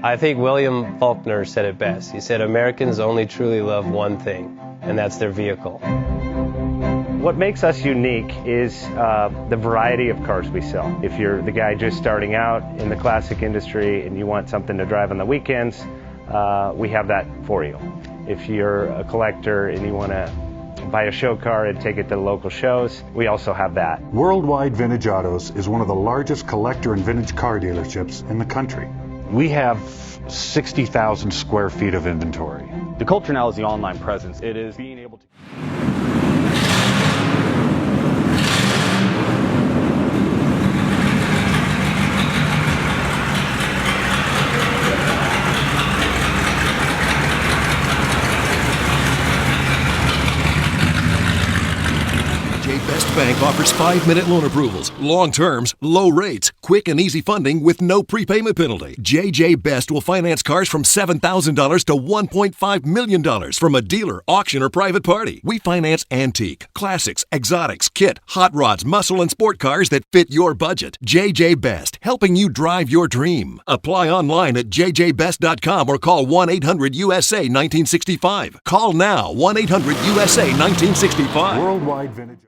I think William Faulkner said it best. He said, Americans only truly love one thing, and that's their vehicle. What makes us unique is the variety of cars we sell. If you're the guy just starting out in the classic industry and you want something to drive on the weekends, we have that for you. If you're a collector and you want to buy a show car and take it to the local shows, we also have that. Worldwide Vintage Autos is one of the largest collector and vintage car dealerships in the country. We have 60,000 square feet of inventory. The culture now is the online presence. It is being able to... Best Bank offers 5-minute loan approvals, long terms, low rates, quick and easy funding with no prepayment penalty. JJ Best will finance cars from $7,000 to $1.5 million from a dealer, auction, or private party. We finance antique, classics, exotics, kit, hot rods, muscle, and sport cars that fit your budget. JJ Best, helping you drive your dream. Apply online at jjbest.com or call 1-800-USA-1965. Call now, 1-800-USA-1965. Worldwide Vintage